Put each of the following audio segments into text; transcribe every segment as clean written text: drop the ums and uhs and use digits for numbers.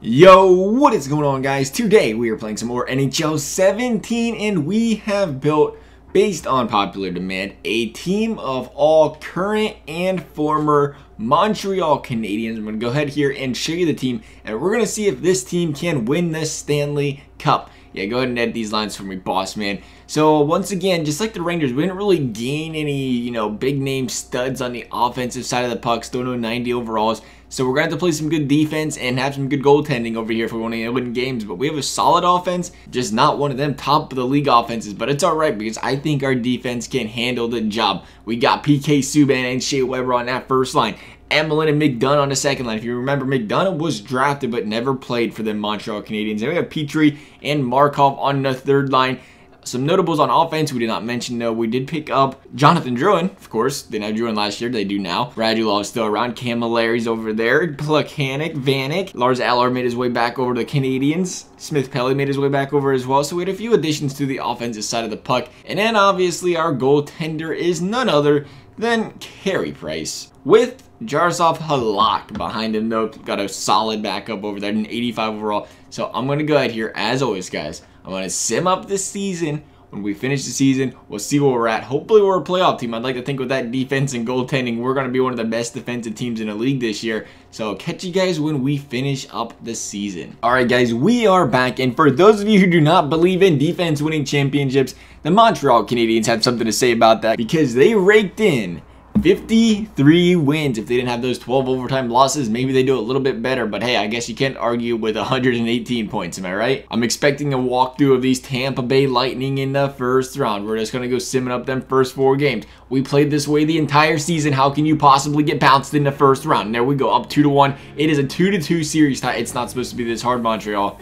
Yo, what is going on, guys? Today we are playing some more NHL 17 and we have built, based on popular demand, a team of all current and former Montreal Canadiens. I'm going to go ahead here and show you the team, and we're going to see if this team can win the Stanley Cup. Yeah, go ahead and edit these lines for me, boss man. So once again, just like the Rangers, we didn't really gain any, big name studs on the offensive side of the puck. Still no 90 overalls. So we're going to have to play some good defense and have some good goaltending over here if we want to win games. But we have a solid offense, just not one of them top of the league offenses. But it's alright because I think our defense can handle the job. We got PK Subban and Shea Weber on that first line. Emelin and McDonough on the second line. If you remember, McDonough was drafted but never played for the Montreal Canadiens. And we have Petrie and Markov on the third line. Some notables on offense we did not mention, though. We did pick up Jonathan Drouin, of course. They didn't have Drouin last year. They do now. Radulov is still around. Camilleri's over there. Plekanec, Vanek. Lars Eller made his way back over to the Canadiens. Smith Pelly made his way back over as well. So we had a few additions to the offensive side of the puck. And then, obviously, our goaltender is none other than Carey Price. With Jaroslav Halak behind him, though. Got a solid backup over there, an 85 overall. So I'm going to go ahead here, as always, guys. I'm going to sim up this season. When we finish the season, we'll see where we're at. Hopefully, we're a playoff team. I'd like to think with that defense and goaltending, we're going to be one of the best defensive teams in the league this year. So, catch you guys when we finish up the season. Alright, guys, we are back. And for those of you who do not believe in defense winning championships, the Montreal Canadiens have something to say about that because they raked in 53 wins. If they didn't have those 12 overtime losses, maybe they do a little bit better. But hey, I guess you can't argue with 118 points, am I right? I'm expecting a walkthrough of these Tampa Bay Lightning in the first round. We're just going to go simming up them first 4 games. We played this way the entire season. How can you possibly get bounced in the first round? And there we go, up 2-1. It is a 2-2 series tie. It's not supposed to be this hard, Montreal.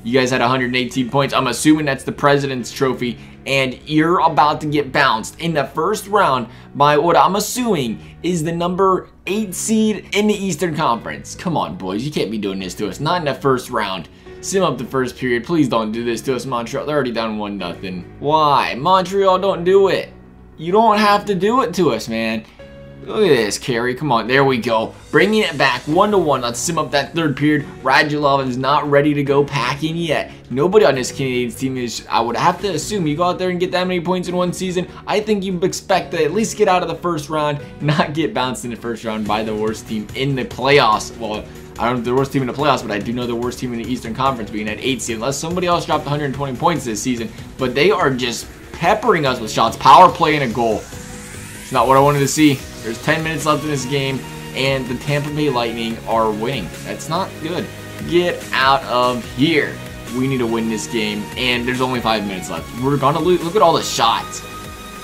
You guys had 118 points. I'm assuming that's the President's Trophy, and you're about to get bounced in the first round by what I'm assuming is the number 8 seed in the Eastern Conference. Come on, boys. You can't be doing this to us. Not in the first round. Sim up the first period. Please don't do this to us, Montreal. They're already down 1-0. Why? Montreal, don't do it. You don't have to do it to us, man. Look at this, Carey. Come on. There we go. Bringing it back 1-1. Let's sim up that third period. Radulov is not ready to go packing yet. Nobody on this Canadiens team is, I would have to assume, you go out there and get that many points in one season. I think you expect to at least get out of the first round, not get bounced in the first round by the worst team in the playoffs. Well, I don't know the worst team in the playoffs, but I do know the worst team in the Eastern Conference being at 8 seed. Unless somebody else dropped 120 points this season. But they are just peppering us with shots. Power play and a goal. It's not what I wanted to see. There's 10 minutes left in this game, and the Tampa Bay Lightning are winning. That's not good. Get out of here. We need to win this game, and there's only 5 minutes left. We're going to lose. Look at all the shots.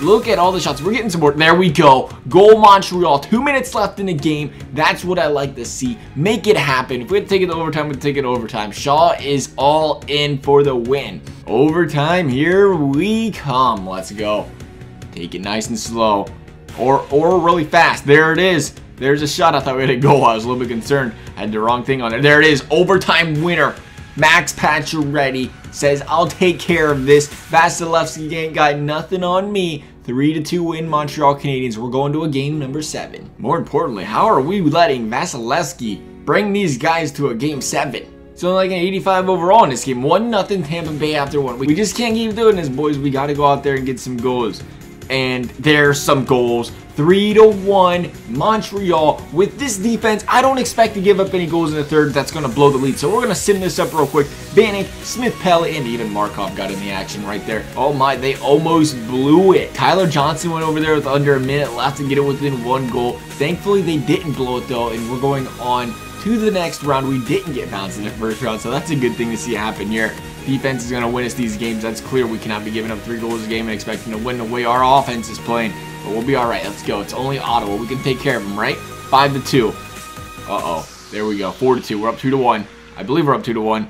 Look at all the shots. We're getting some more. There we go. Goal Montreal. 2 minutes left in the game. That's what I like to see. Make it happen. If we had to take it to overtime, we'd take it to overtime. Shaw is all in for the win. Overtime, here we come. Let's go. Take it nice and slow. Or really fast. There it is. There's a shot. I thought we had a goal. I was a little bit concerned. I had the wrong thing on there. There it is. Overtime winner. Max Pacioretty says, I'll take care of this. Vasilevsky ain't got nothing on me. 3-2 win, Montreal Canadiens. We're going to a game number 7. More importantly, how are we letting Vasilevsky bring these guys to a game 7? It's only like an 85 overall in this game. 1-0 Tampa Bay after 1. We just can't keep doing this, boys. We got to go out there and get some goals. And there's some goals. 3-1 Montreal. With this defense, I don't expect to give up any goals in the third. That's going to blow the lead. So we're going to sim this up real quick. Vanek, Smith Pelly, and even Markov got in the action right there. Oh my, they almost blew it. Tyler Johnson went over there with under a minute left to get it within 1 goal. Thankfully, they didn't blow it though, and we're going on to the next round. We didn't get bounced in the first round, so that's a good thing to see happen here. Defense is going to win us these games. That's clear. We cannot be giving up 3 goals a game and expecting to win the way our offense is playing. But we'll be all right. Let's go. It's only Ottawa. We can take care of them, right? 5-2. Uh-oh. There we go. 4-2. We're up 2-1. I believe we're up 2-1.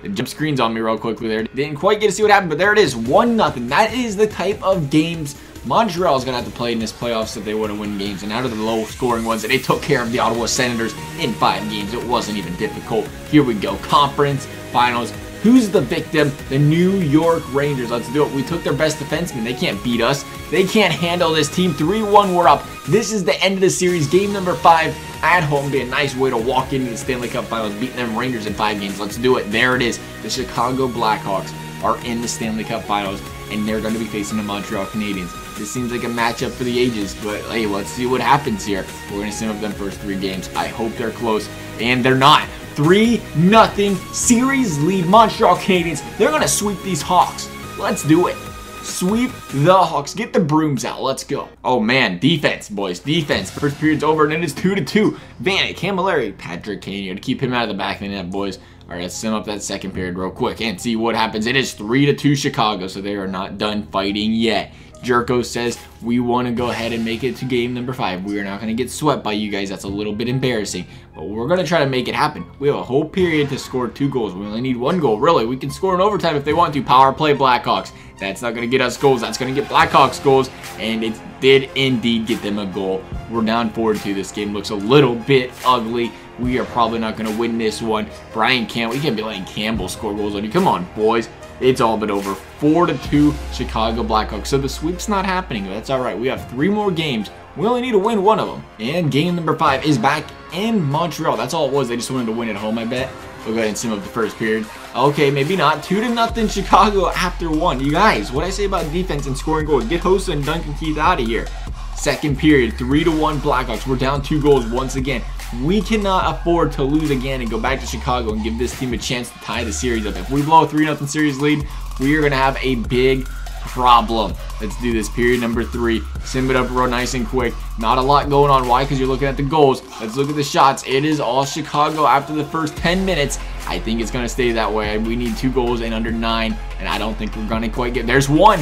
It jump screens on me real quickly there. Didn't quite get to see what happened, but there it is. 1-0. That is the type of games Montreal is going to have to play in this playoffs if they want to win games. And out of the low-scoring ones, and they took care of the Ottawa Senators in 5 games. It wasn't even difficult. Here we go. Conference Finals. Who's the victim? The New York Rangers. Let's do it. We took their best defenseman. They can't beat us. They can't handle this team. 3-1, we're up. This is the end of the series. Game number 5 at home. Be a nice way to walk into the Stanley Cup Finals, beating them Rangers in 5 games. Let's do it. There it is. The Chicago Blackhawks are in the Stanley Cup Finals, and they're going to be facing the Montreal Canadiens. This seems like a matchup for the ages, but hey, let's see what happens here. We're going to sim up them first 3 games. I hope they're close, and they're not. 3-0 series lead, Montreal Canadiens. They're going to sweep these Hawks. Let's do it. Sweep the Hawks. Get the brooms out. Let's go. Oh, man. Defense, boys. Defense. First period's over, and it is 2-2. Vanek, Camilleri, Patrick Kane. You got to keep him out of the back of the net, boys. All right, let's sim up that second period real quick and see what happens. It is 3-2 Chicago, so they are not done fighting yet. Jerko says we want to go ahead and make it to game number 5. We are not going to get swept by you guys. That's a little bit embarrassing, but we're going to try to make it happen. We have a whole period to score 2 goals. We only need 1 goal, really. We can score in overtime if they want to. Power play Blackhawks. That's not going to get us goals. That's going to get Blackhawks goals, and it did indeed get them a goal. We're down 4-2. This game looks a little bit ugly. We are probably not going to win this one. Brian Campbell, we can't be letting Campbell score goals on you. Come on, boys. It's all but over. 4-2 Chicago Blackhawks. So the sweep's not happening. That's all right. We have 3 more games. We only need to win 1 of them. And game number 5 is back in Montreal. That's all it was. They just wanted to win at home, I bet. We'll go ahead and sim up the first period. Okay, maybe not. 2-0 Chicago after 1. You guys, what I say about defense and scoring goals? Get Hossa and Duncan Keith out of here. Second period, 3-1 Blackhawks. We're down 2 goals once again. We cannot afford to lose again and go back to Chicago and give this team a chance to tie the series up. If we blow a 3-0 series lead, we are going to have a big problem. Let's do this. Period number 3. Sim it up real nice and quick. Not a lot going on. Why? Because you're looking at the goals. Let's look at the shots. It is all Chicago after the first 10 minutes. I think it's going to stay that way. We need 2 goals in under 9, and I don't think we're going to quite get... There's 1.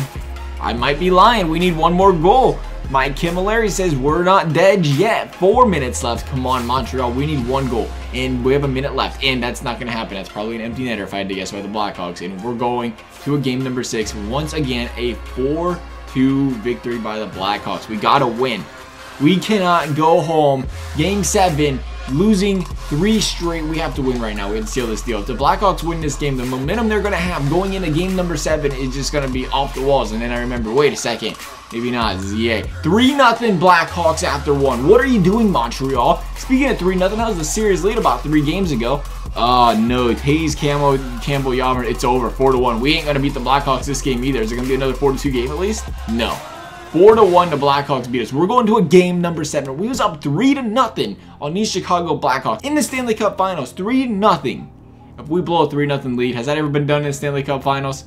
I might be lying. We need 1 more goal. Mike Camilleri says we're not dead yet. 4 minutes left. Come on, Montreal. We need 1 goal. And we have a minute left. And that's not going to happen. That's probably an empty netter if I had to guess by the Blackhawks. And we're going to a game number 6. Once again, a 4-2 victory by the Blackhawks. We got to win. We cannot go home. Game 7. Losing 3 straight. We have to win right now. We have to seal this deal. If the Blackhawks win this game, the momentum they're going to have going into game number 7 is just going to be off the walls. And then I remember, wait a second. Maybe not. Yeah. 3-0 Blackhawks after 1. What are you doing, Montreal? Speaking of 3-0, that was the series lead about 3 games ago. Oh, no. Hayes, Campbell, Yammer. It's over. 4-1. We ain't going to beat the Blackhawks this game either. Is it going to be another 4-2 game at least? No. 4-1 the Blackhawks beat us. We're going to a game number 7. We was up 3-0 on these Chicago Blackhawks in the Stanley Cup Finals. 3-0. If we blow a 3-0 lead, has that ever been done in the Stanley Cup Finals?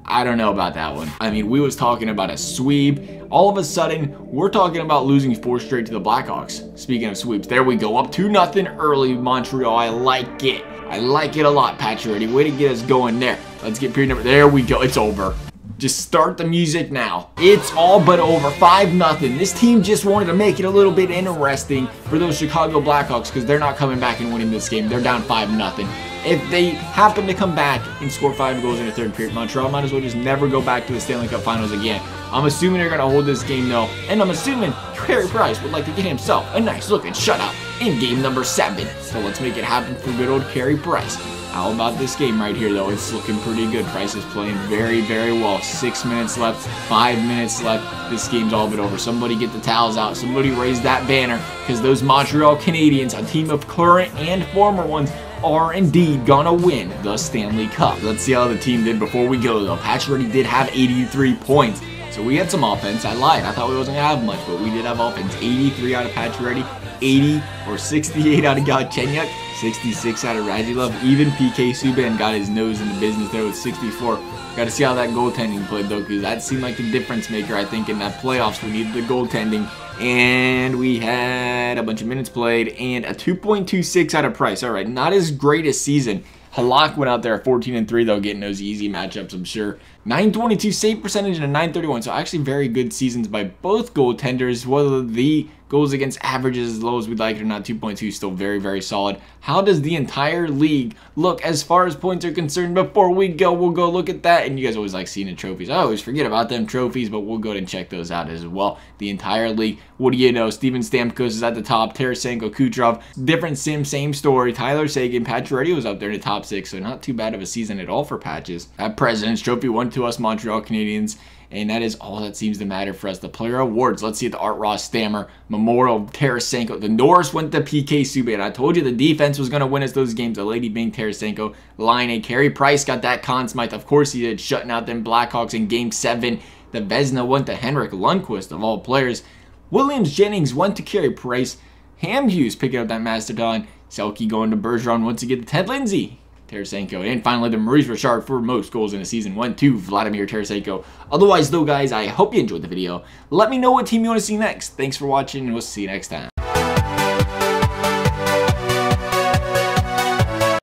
I don't know about that one. I mean, we was talking about a sweep. All of a sudden, we're talking about losing 4 straight to the Blackhawks. Speaking of sweeps, there we go. Up 2-0 early, Montreal. I like it. I like it a lot, Pacioretty. Way to get us going there. Let's get period number. There we go. It's over. Just start the music now. It's all but over. 5-0. This team just wanted to make it a little bit interesting for those Chicago Blackhawks because they're not coming back and winning this game. They're down 5-0. If they happen to come back and score 5 goals in the 3rd period, Montreal might as well just never go back to the Stanley Cup Finals again. I'm assuming they're going to hold this game though, and I'm assuming Carey Price would like to get himself a nice looking shutout in game number 7. So let's make it happen for good old Carey Price. How about this game right here though? It's looking pretty good. Price is playing very, very well. 6 minutes left, 5 minutes left. This game's all but over. Somebody get the towels out. Somebody raise that banner because those Montreal Canadiens, a team of current and former ones, are indeed gonna win the Stanley Cup. Let's see how the team did before we go though. Pacioretty did have 83 points. So we had some offense. I lied. I thought we wasn't gonna have much, but we did have offense. 83 out of Pacioretty, 80 or 68 out of Galchenyuk, 66 out of Radulov. Even PK Subban got his nose in the business there with 64. Got to see how that goaltending played though, because that seemed like the difference maker. I think in that playoffs we needed the goaltending, and we had a bunch of minutes played and a 2.26 out of Price. All right, not as great a season. Halak went out there at 14-3 though, getting those easy matchups, I'm sure. 922 save percentage and a 931. So actually very good seasons by both goaltenders. Whether the goals against average is as low as we'd like it or not, 2.2 still very, very solid. How does the entire league look as far as points are concerned? Before we go, we'll go look at that. And you guys always like seeing the trophies. I always forget about them trophies, but we'll go ahead and check those out as well. The entire league. What do you know? Steven Stamkos is at the top. Tarasenko, Kucherov, different sim, same story. Tyler Seguin, Pacioretty was up there in the top 6, so not too bad of a season at all for Patches. At President's Trophy went to us, Montreal Canadiens. And that is all that seems to matter for us. The player awards. Let's see the Art Ross Stammer, Memorial, Tarasenko. The Norris went to PK Subban. I told you the defense was going to win us those games. The Lady being Tarasenko. Line A. Carey Price got that Conn Smythe. Of course he did, shutting out them Blackhawks in Game 7. The Vezina went to Henrik Lundqvist, of all players. Williams Jennings went to Carey Price. Ham Hughes picking up that Mastodon. Selke going to Bergeron once again to Ted Lindsay. Tarasenko. And finally, the Maurice Richard for most goals in a season went to Vladimir Tarasenko. Otherwise, though, guys, I hope you enjoyed the video. Let me know what team you want to see next. Thanks for watching, and we'll see you next time.